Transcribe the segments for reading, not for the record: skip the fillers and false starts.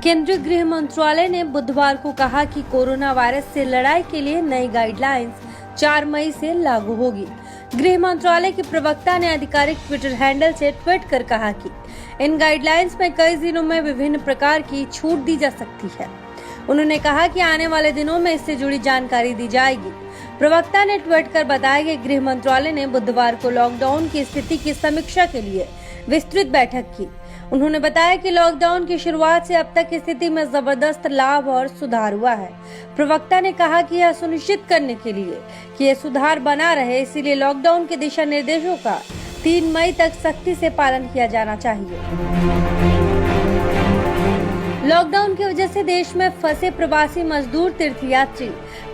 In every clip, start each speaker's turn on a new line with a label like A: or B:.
A: केंद्रीय गृह मंत्रालय ने बुधवार को कहा कि कोरोना वायरस से लड़ाई के लिए नई गाइडलाइंस 4 मई से लागू होगी। गृह मंत्रालय के प्रवक्ता ने आधिकारिक ट्विटर हैंडल से ट्वीट कर कहा कि इन गाइडलाइंस में कई जिलों में विभिन्न प्रकार की छूट दी जा सकती है। उन्होंने कहा कि आने वाले दिनों में इससे जुड़ी जानकारी दी जाएगी। प्रवक्ता ने ट्वीट कर बताया कि गृह मंत्रालय ने बुधवार को लॉकडाउन की स्थिति की समीक्षा के लिए विस्तृत बैठक की। उन्होंने बताया कि लॉकडाउन की शुरुआत से अब तक स्थिति में जबरदस्त लाभ और सुधार हुआ है। प्रवक्ता ने कहा कि यह सुनिश्चित करने के लिए कि यह सुधार बना रहे, इसीलिए लॉकडाउन के दिशा निर्देशों का 3 मई तक सख्ती से पालन किया जाना चाहिए। लॉकडाउन की वजह से देश में फंसे प्रवासी मजदूर, तीर्थयात्री,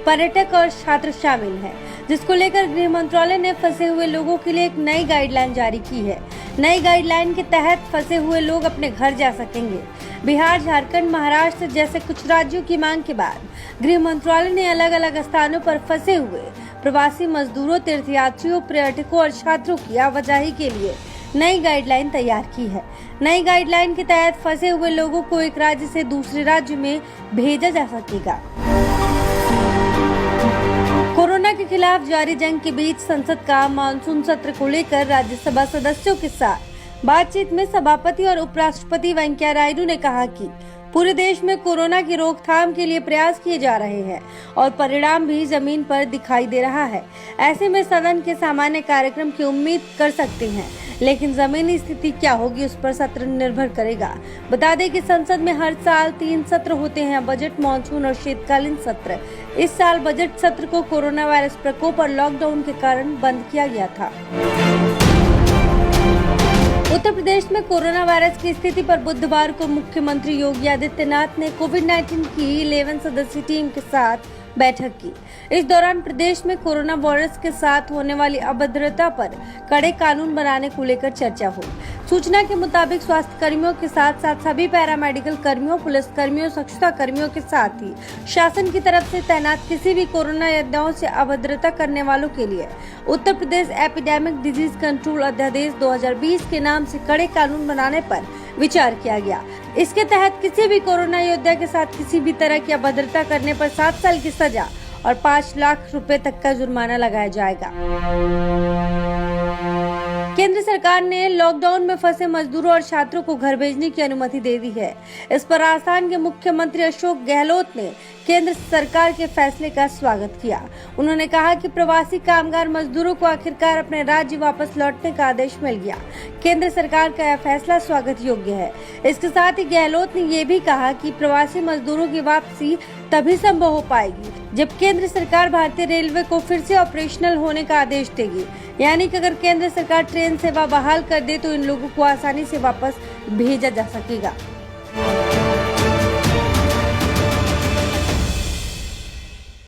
A: पर्यटक और छात्र शामिल हैं, जिसको लेकर गृह मंत्रालय ने फंसे हुए लोगों के लिए एक नई गाइडलाइन जारी की है। नई गाइडलाइन के तहत फंसे हुए लोग अपने घर जा सकेंगे। बिहार, झारखंड, महाराष्ट्र जैसे कुछ राज्यों की मांग के बाद गृह मंत्रालय ने अलग अलग स्थानों पर फंसे हुए प्रवासी मजदूरों, तीर्थयात्रियों, पर्यटकों और छात्रों की आवाजाही के लिए नई गाइडलाइन तैयार की है। नई गाइडलाइन के तहत फंसे हुए लोगों को एक राज्य से दूसरे राज्य में भेजा जा सकेगा। कोरोना के खिलाफ जारी जंग के बीच संसद का मानसून सत्र को लेकर राज्यसभा सदस्यों के साथ बातचीत में सभापति और उपराष्ट्रपति वेंकैया नायडू ने कहा कि पूरे देश में कोरोना की रोकथाम के लिए प्रयास किए जा रहे हैं और परिणाम भी जमीन पर दिखाई दे रहा है। ऐसे में सदन के सामान्य कार्यक्रम की उम्मीद कर सकते हैं, लेकिन जमीनी स्थिति क्या होगी उस पर सत्र निर्भर करेगा। बता दें कि संसद में हर साल 3 सत्र होते हैं, बजट, मानसून और शीतकालीन सत्र। इस साल बजट सत्र को कोरोना वायरस प्रकोप और लॉकडाउन के कारण बंद किया गया था। उत्तर प्रदेश में कोरोना वायरस की स्थिति पर बुधवार को मुख्यमंत्री योगी आदित्यनाथ ने कोविड-19 की 11 सदस्यीय टीम के साथ बैठक की। इस दौरान प्रदेश में कोरोना वायरस के साथ होने वाली अभद्रता पर कड़े कानून बनाने को लेकर चर्चा हुई। सूचना के मुताबिक स्वास्थ्य कर्मियों के साथ साथ सभी पैरामेडिकल कर्मियों, पुलिस कर्मियों, स्वच्छता कर्मियों के साथ ही शासन की तरफ से तैनात किसी भी कोरोना योद्धाओं से अभद्रता करने वालों के लिए Uttar Pradesh epidemic disease control अध्यादेश 2020 के नाम से कड़े कानून बनाने पर विचार किया गया। इसके तहत किसी भी कोरोना योद्धा के साथ किसी भी तरह की अभद्रता करने पर 7 साल की सजा और 5 लाख रुपए तक का जुर्माना लगाया जाएगा। केंद्र सरकार ने लॉकडाउन में फंसे मजदूरों और छात्रों को घर भेजने की अनुमति दे दी है। इस पर राजस्थान के मुख्यमंत्री अशोक गहलोत ने केंद्र सरकार के फैसले का स्वागत किया। उन्होंने कहा कि प्रवासी कामगार मजदूरों को आखिरकार अपने राज्य वापस लौटने का आदेश मिल गया। केंद्र सरकार का यह फैसला स्वागत योग्य है। इसके साथ ही गहलोत ने ये भी कहा कि प्रवासी मजदूरों की वापसी तभी संभव हो पाएगी जब केंद्र सरकार भारतीय रेलवे को फिर से ऑपरेशनल होने का आदेश देगी। यानी कि अगर केंद्र सरकार ट्रेन सेवा बहाल कर दे तो इन लोगों को आसानी से वापस भेजा जा सकेगा।